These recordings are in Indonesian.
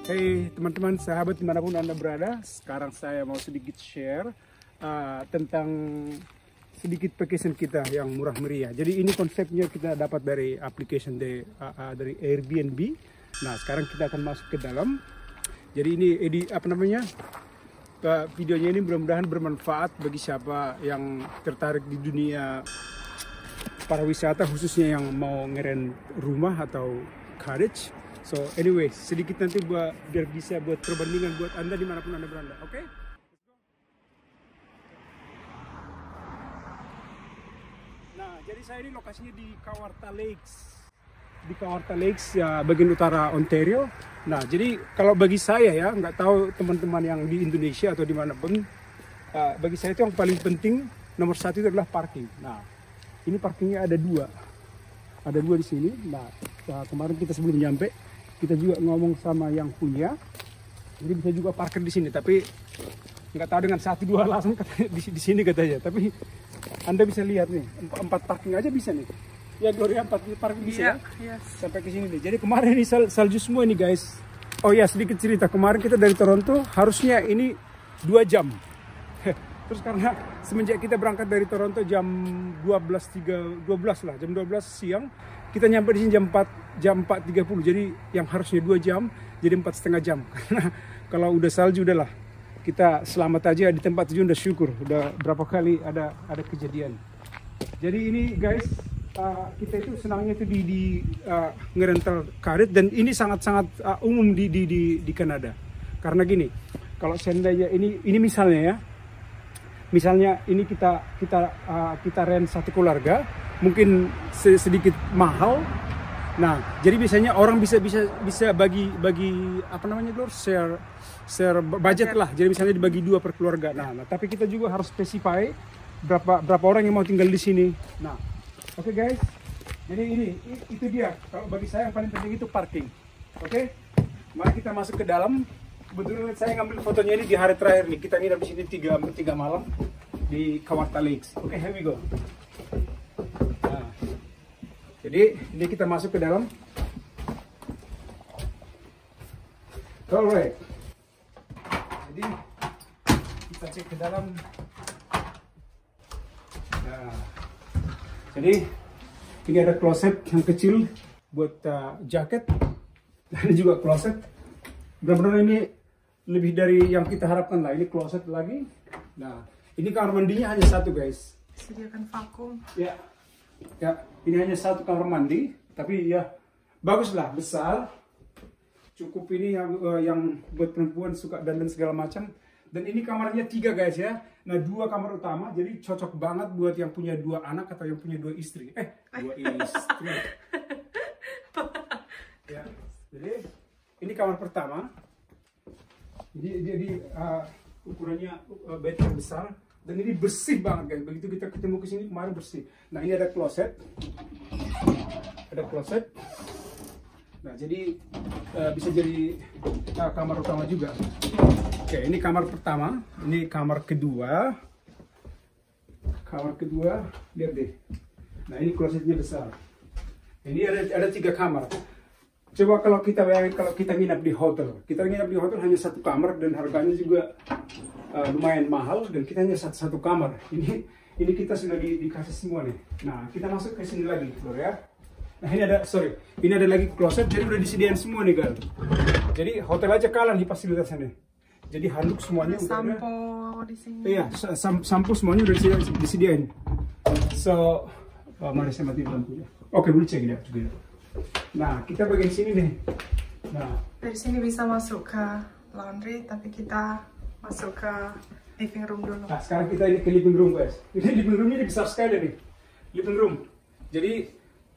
Hey teman-teman, sahabat dimanapun Anda berada, sekarang saya mau sedikit share tentang sedikit vacation kita yang murah meriah. Jadi ini konsepnya kita dapat dari application dari Airbnb. Nah sekarang kita akan masuk ke dalam. Jadi ini videonya ini mudah-mudahan bermanfaat bagi siapa yang tertarik di dunia para wisata, khususnya yang mau ngeren rumah atau cottage. So anyway, sedikit nanti biar bisa buat perbandingan buat Anda dimanapun Anda berada, oke? Okay? Nah, jadi saya ini lokasinya di Kawartha Lakes ya, bagian utara Ontario. Nah, jadi kalau bagi saya ya, nggak tahu teman-teman yang di Indonesia atau dimanapun, bagi saya itu yang paling penting nomor satu itu adalah parking. Nah, ini parkingnya ada dua di sini. Nah, kemarin kita sebelum nyampe kita juga ngomong sama yang punya, jadi bisa juga parkir di sini. Tapi nggak tahu dengan 1-2 alasan di sini katanya. Tapi Anda bisa lihat nih, 4 parking aja bisa nih. Ya Gloria, 4 parking bisa ya. Sampai ke sini nih. Jadi kemarin ini salju semua ini guys. Oh ya, sedikit cerita. Kemarin kita dari Toronto harusnya ini 2 jam. Terus karena semenjak kita berangkat dari Toronto jam 12 lah, jam 12 siang, kita nyampe di sini jam 4.30. Jadi yang harusnya 2 jam jadi 4,5 jam. Karena kalau udah salju udahlah, kita selamat aja di tempat tujuan, udah syukur. Udah berapa kali ada kejadian. Jadi ini guys, kita itu senangnya itu di ngerental karet, dan ini sangat-sangat umum di Kanada. Karena gini, kalau seandainya ini misalnya ya, misalnya ini kita rent satu keluarga, mungkin sedikit mahal. Nah, jadi biasanya orang bisa bagi apa namanya Glor, share budget lah. Jadi misalnya dibagi 2 per keluarga. Nah, tapi kita juga harus specify berapa orang yang mau tinggal di sini. Nah, oke guys. Jadi itu dia. Kalau bagi saya yang paling penting itu parking. Oke? Mari kita masuk ke dalam. Kebetulan saya ngambil fotonya ini di hari terakhir nih. Kita nginap di sini 3 malam di Kawartha Lakes. Oke, here we go. Nah, jadi ini kita masuk ke dalam. Alright. Jadi kita cek ke dalam. Nah, jadi ini ada kloset yang kecil buat jaket. Dan ini juga kloset. Benar-benar ini lebih dari yang kita harapkan lah. Ini kloset lagi. Nah, ini kamar mandinya hanya 1 guys. Sediakan vakum. Ya, ini hanya 1 kamar mandi. Tapi ya bagus lah, besar. Cukup ini yang buat perempuan suka dandan segala macam. Dan ini kamarnya 3 guys ya. Nah, 2 kamar utama. Jadi cocok banget buat yang punya 2 anak atau yang punya 2 istri. 2 istri. Ya, jadi ini kamar pertama. Jadi ukurannya bed yang besar, dan ini bersih banget guys. Begitu kita ketemu ke sini kemarin bersih. Nah, ini ada kloset. Nah, jadi bisa jadi kamar utama juga. Oke, ini kamar pertama. Ini kamar kedua. Lihat deh. Nah, ini klosetnya besar. Ini ada 3 kamar. Coba kalau kita nginap di hotel, hanya 1 kamar dan harganya juga lumayan mahal, dan kita hanya satu kamar. Ini kita sudah dikasih semua nih. Nah, kita masuk ke sini lagi, Bro ya. Nah, ini ada lagi kloset, jadi udah disediain semua nih kan. Jadi hotel aja kalah di fasilitasnya nih. Jadi handuk semuanya udah ada. Sampo di sini. Iya, sampo semuanya udah disediain. So, mari saya mati lampunya. Oke, boleh cek ya juga. Nah, kita bagian sini nih. Nah, dari sini bisa masuk ke laundry, tapi kita masuk ke living room dulu. Nah, sekarang kita ini ke living room guys. Ini living roomnya besar sekali nih. Living room. Jadi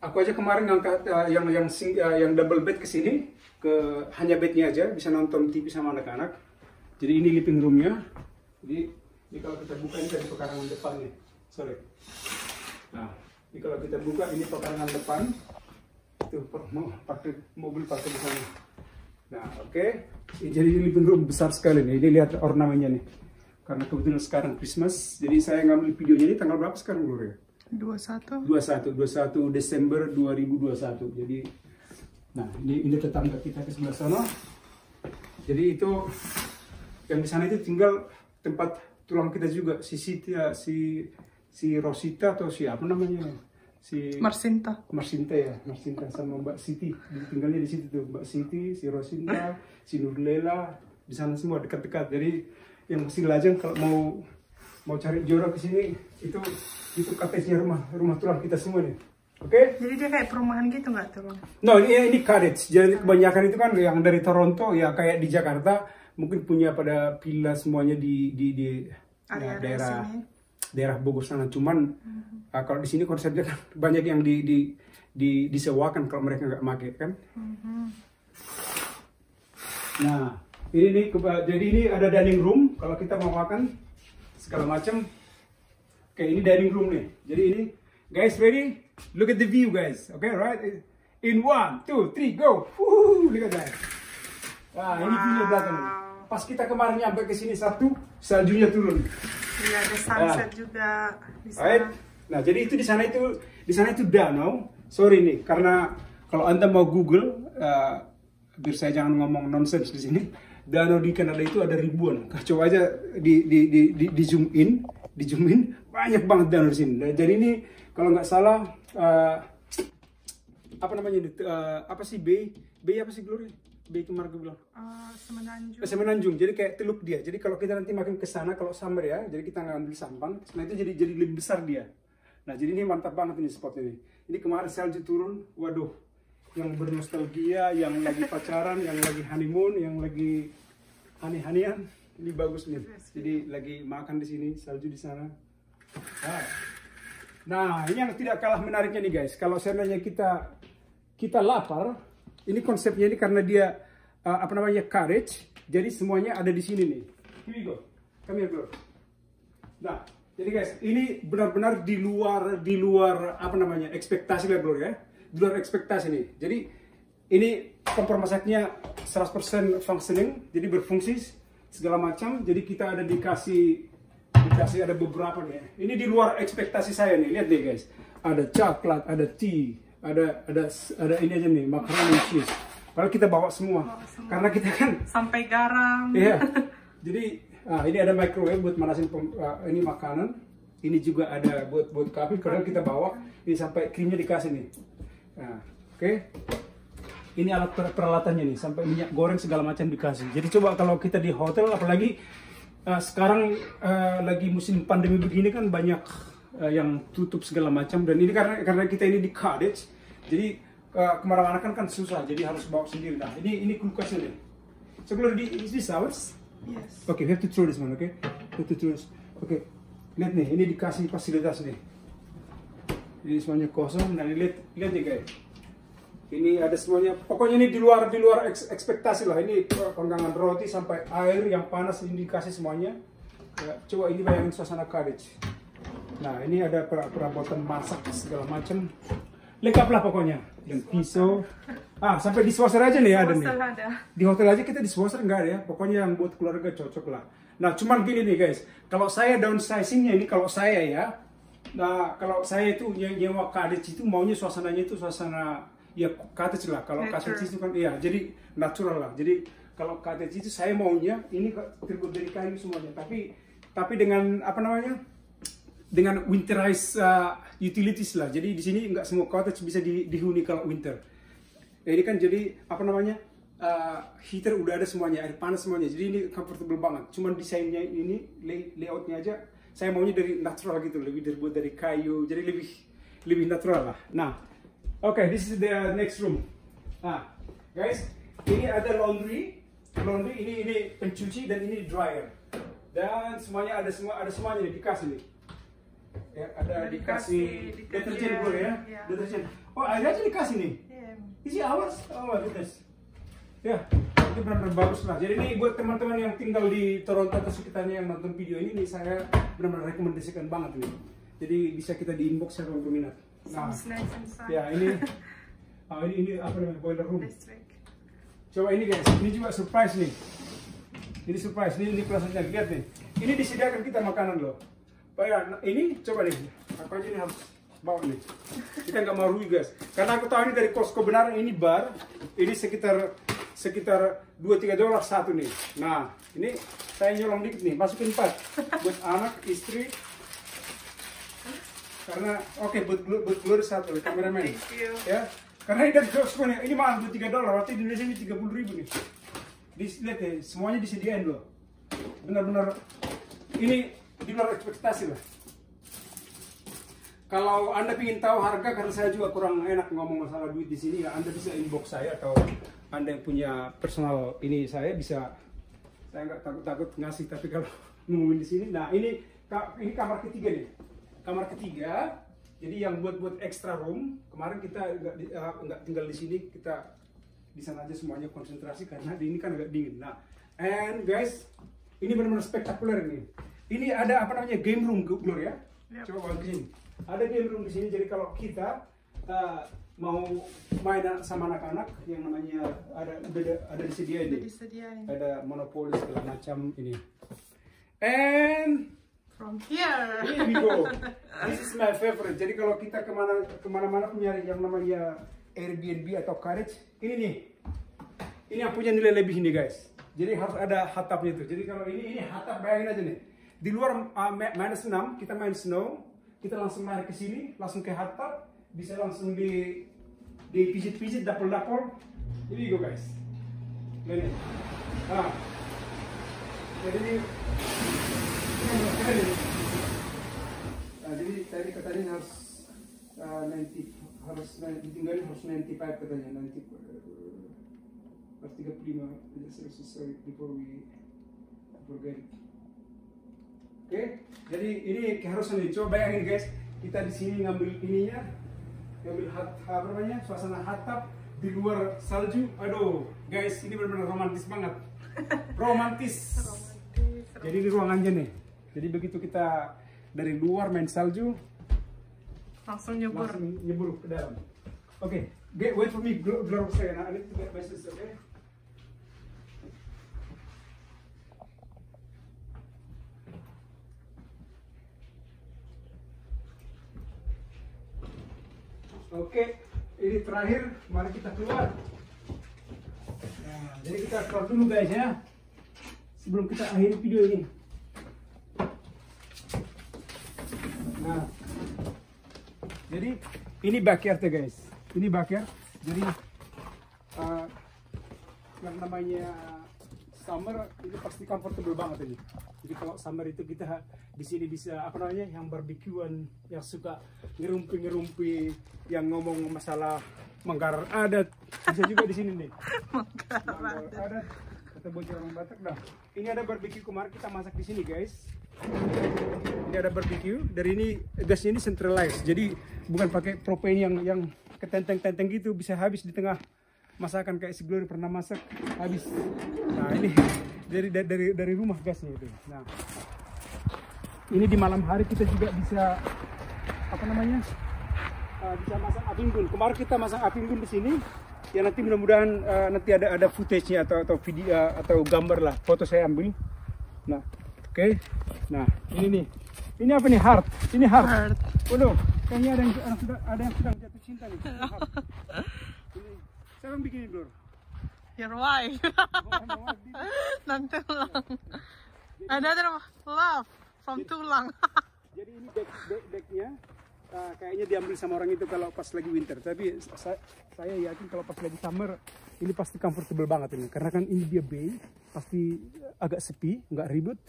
aku aja kemarin ngangkat yang double bed ke sini, ke hanya bednya aja, bisa nonton TV sama anak-anak. Jadi ini living roomnya. Jadi ini kalau kita buka ini dari pekarangan depan nih. Nah, ini kalau kita buka ini pekarangan depan. Itu mobil parkir di sana. Nah, oke. Jadi ini living room besar sekali nih. Ini lihat ornamennya nih. Karena kebetulan sekarang Christmas, jadi saya ngambil videonya ini tanggal berapa sekarang, Gloria? 21 Desember 2021. Jadi, nah ini tetangga kita ke sebelah sana. Jadi itu yang di sana itu tinggal tempat tulang kita juga, si Rosita atau si apa namanya, si Marsinta ya, Marsinta sama Mbak Siti, tinggalnya di situ tuh, Mbak Siti, si Rosinta, si Nurlela, di sana semua dekat-dekat. Jadi yang masih lajang kalau mau cari jodoh ke sini itu KTC rumah tulang kita semua nih. Oke? Jadi dia kayak perumahan gitu nggak tuh? No, ini cottage. Jadi kebanyakan itu kan yang dari Toronto ya, kayak di Jakarta mungkin punya pada villa semuanya di Area daerah Bogor sana. Cuman kalau di sini konsepnya kan banyak yang disewakan kalau mereka nggak pakai kan. Nah, jadi ini ada dining room kalau kita mau makan segala macam. Oke, ini dining room nih. Jadi ini, guys, ready? Look at the view, guys. Okay, right? In 1, 2, 3, go! Woohoo! Look at that. Wah, ini view belakang. Pas kita kemarin nyampe ke sini Sabtu, saljunya turun. Iya, ada sunset juga di sana. Right? Nah, jadi itu di sana itu danau. Sorry nih, karena kalau Anda mau Google, biar saya jangan ngomong nonsense di sini. Danau di Kanada itu ada ribuan. Coba aja di zoom in, banyak banget danau di sini. Nah, jadi ini kalau nggak salah apa namanya apa sih bay apa sih Glory? Bay kemarin gue bilang Semenanjung. Jadi kayak teluk dia. Jadi kalau kita nanti makin ke sana kalau summer ya, jadi kita ngambil sampan, nah itu jadi lebih besar dia. Nah, jadi ini mantap banget ini spot ini. Ini kemarin salju turun, waduh. Yang bernostalgia, yang lagi pacaran, yang lagi honeymoon, yang lagi hani-hanian, ini bagus nih. Jadi lagi makan di sini, salju di sana. Nah, ini yang tidak kalah menariknya nih guys. Kalau seandainya kita lapar, ini konsepnya ini karena dia apa namanya cottage, jadi semuanya ada di sini nih. Here we go, come here bro. Nah, jadi guys, ini benar-benar di luar apa namanya ekspektasi lah bro ya. Di luar ekspektasi nih. Jadi ini kompor masaknya 100% functioning, jadi berfungsi segala macam. Jadi kita ada dikasih ada beberapa nih. Ini di luar ekspektasi saya nih. Lihat deh guys. Ada coklat, ada tea, ada ini aja nih, macaroni cheese. Kalau kita bawa semua. Karena kita kan sampai garam. Iya. Jadi ini ada microwave buat manasin ini makanan. Ini juga ada buat kopi. Kalau kita bawa ini sampai krimnya dikasih nih. Nah, oke. Ini alat peralatannya nih, sampai minyak goreng segala macam dikasih. Jadi coba kalau kita di hotel, apalagi sekarang lagi musim pandemi begini kan banyak yang tutup segala macam. Dan ini karena kita ini di cottage, jadi kemana-mana kan susah, jadi harus bawa sendiri. Nah, ini kulkasnya nih. So, is this ours? Yes. Okay, we have to throw this one, okay? We have to throw this. Okay, lihat nih, ini dikasih fasilitas nih. Ini semuanya kosong. Nah, lihat nih guys. Ini ada semuanya. Pokoknya ini di luar ekspektasi lah. Ini panggangan roti sampai air yang panas ini dikasih semuanya. Ya, coba ini bayangin suasana cottage. Nah, ini ada perabotan masak segala macam. Lengkap lah pokoknya. Dan pisau. Sampai dishwasher aja nih ada nih. Di hotel aja kita dishwasher enggak ada ya. Pokoknya yang buat keluarga cocok lah. Nah, cuman gini nih guys. Kalau saya downsizingnya ini, kalau saya ya. Nah, kalau saya itu nyewa cottage itu maunya suasananya itu suasana ya cottage lah. Kalau cottage itu kan iya, jadi natural lah. Jadi kalau cottage itu saya maunya ini terbuat dari kayu semuanya. Tapi dengan apa namanya? Dengan winterized utilities lah. Jadi di sini nggak semua cottage bisa dihuni kalau winter. Ini kan jadi apa namanya? Heater udah ada semuanya, air panas semuanya. Jadi ini comfortable banget. Cuman desainnya ini layoutnya aja saya maunya dari natural gitu, lebih terbuat dari kayu, jadi lebih natural lah. Nah, oke, this is the next room. Nah, guys, ini ada laundry ini pencuci dan ini dryer. Dan semuanya ada semuanya nih, dikasih nih. Ya, ada dikasih deterjen gue ya, deterjen. Oh, ada aja dikasih nih. Isi awas, oh my goodness. Ya, itu benar-benar bagus lah. Jadi ini buat teman-teman yang tinggal di Toronto atau sekitarnya yang nonton video ini saya benar-benar rekomendasikan banget nih. Jadi bisa kita di inbox kalau berminat. Nah, ya ini apa namanya, boiler room. Coba ini guys, ini juga surprise nih. Ini surprise, ini pelasannya, lihat nih. Ini disediakan kita makanan loh. Bayar, ini coba nih. Apa aja ini harus bawa nih. Kita nggak mau rugi guys. Karena aku tahu ini dari kos kebenaran ini bar, ini sekitar $2-3 satu nih. Nah, ini saya nyolong dikit nih, masukin 4 buat anak, istri. Karena buat Glory satu, kameramen. Thank you. Ya, karena ini dari kos ini mahal $3, waktu di Indonesia ini 30.000 nih. Lihat ya, semuanya disediain loh. Benar-benar ini di luar ekspektasi lah. Kalau Anda ingin tahu harga, karena saya juga kurang enak ngomong masalah duit di sini, ya Anda bisa inbox saya atau Anda yang punya personal ini saya nggak takut ngasih, tapi kalau ngomongin di sini, nah ini kamar ketiga nih, kamar ketiga. Jadi yang buat extra room, kemarin kita nggak tinggal di sini, kita di sana aja semuanya konsentrasi karena di ini kan agak dingin. Nah, and guys, ini benar-benar spektakuler nih. Ini ada apa namanya game room, Glor ya. Yep. Coba balikin. Ada game room di sini. Jadi kalau kita mau main sama anak-anak, yang namanya ada disediain. Ada Monopoly segala macam ini. And from here we go. This is my favorite. Jadi kalau kita kemana-mana punya yang namanya Airbnb atau cottage, ini nih. Ini yang punya nilai lebih nih guys. Jadi harus ada hatapnya itu. Jadi kalau ini hatap, bayangin aja nih. Di luar -6, kita main snow, kita langsung lari ke sini, langsung ke hatap, bisa langsung di pijit-pijit, dapol-dapol. Jadi go guys. Ini. Nah. Jadi ini jadi tadi katanya harus 90, harus ditinggalin harus 95 katanya, 90 harus 35 sorry before we forget. Oke, jadi ini keharusan nih. Coba bayangin guys, kita di sini ngambil ininya, ngambil apa namanya, suasana hatap di luar salju. Aduh, guys, ini benar-benar romantis banget. Romantis. Jadi ini ruangannya nih. Jadi begitu kita dari luar main salju, langsung nyebur ke dalam. Oke, wait for me, Glor saya. Nah, I need to get my sister, okay? Oke, ini terakhir, mari kita keluar. Nah, jadi kita keluar dulu guys ya, sebelum kita akhiri video ini. Nah, jadi ini backyard ya guys, ini backyard. Jadi yang namanya summer itu pasti comfortable banget ini. Jadi kalau summer itu kita di sini bisa apa namanya, yang barbekyuan, yang suka ngerumpi, yang ngomong masalah manggar adat, bisa juga di sini nih. Manggar adat, kata bocor orang Batak dah. Ini ada barbecue, kemarin kita masak di sini guys. Ini ada barbecue. Dari ini gasnya ini centralized, jadi bukan pakai propane yang ketenteng-tenteng gitu, bisa habis di tengah masakan kayak si Glory pernah masak habis. Nah ini dari rumah gasnya itu. Nah ini di malam hari kita juga bisa apa namanya, bisa masak api unggun. Kemarin kita masak api unggun di sini. Ya nanti mudah-mudahan nanti ada footage-nya atau video atau gambar lah, foto saya ambil. Nah oke. Nah ini nih. Ini apa nih, heart? Ini heart. Waduh, kayaknya ada yang sedang jatuh cinta nih. Ini siapa yang bikin ini, Glor? Your wife. Nanti lang. Another love from tulang. Jadi ini decknya kayaknya diambil sama orang itu kalau pas lagi winter. Tapi saya yakin kalau pas lagi summer ini pasti comfortable banget ini. Karena kan ini dia bay, pasti agak sepi, nggak ribut.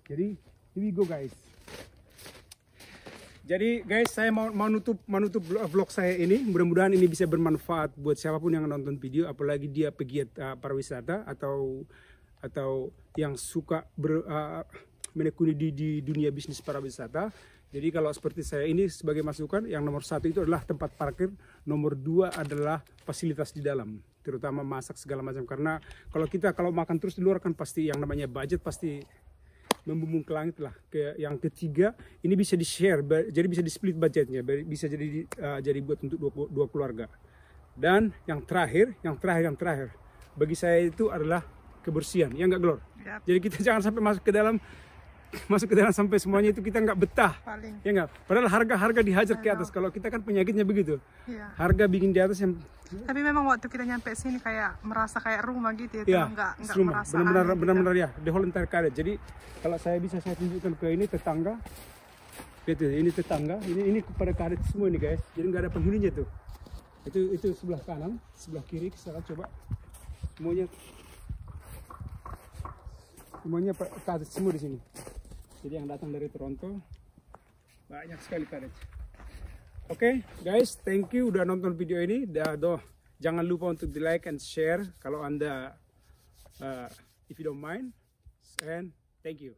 Jadi here we go guys. Jadi guys, saya mau nutup vlog saya ini. Mudah-mudahan ini bisa bermanfaat buat siapapun yang nonton video, apalagi dia pegiat pariwisata atau yang suka menekuni di dunia bisnis pariwisata. Jadi kalau seperti saya ini sebagai masukan, yang nomor 1 itu adalah tempat parkir, nomor 2 adalah fasilitas di dalam, terutama masak segala macam. Karena kalau makan terus di luar kan pasti yang namanya budget pasti membumbung ke langit lah. Yang ketiga, ini bisa di share, jadi bisa di split budgetnya, bisa jadi buat untuk dua keluarga. Dan yang terakhir, bagi saya itu adalah kebersihan, ya enggak Glor? Yep. Jadi kita jangan sampai masuk ke dalam masuk ke dalam sampai semuanya itu kita nggak betah. Paling. Ya nggak? Padahal harga dihajar ke atas. Kalau kita kan penyakitnya begitu. Iya. Harga bikin di atas yang Tapi memang waktu kita nyampe sini kayak merasa kayak rumah gitu ya, ya, nggak rumah. merasa aneh Benar-benar gitu. ya, the whole entire karet. Jadi kalau saya bisa saya tunjukkan ke ini tetangga. Gitu, ini tetangga, ini kepada karet semua ini guys. Jadi nggak ada penghuninya tuh. Itu sebelah kanan, sebelah kiri kita coba. Semuanya karet semua di sini. Jadi yang datang dari Toronto banyak sekali karet. Oke, guys, thank you udah nonton video ini. Jangan lupa untuk di like and share kalau Anda if you don't mind, and thank you.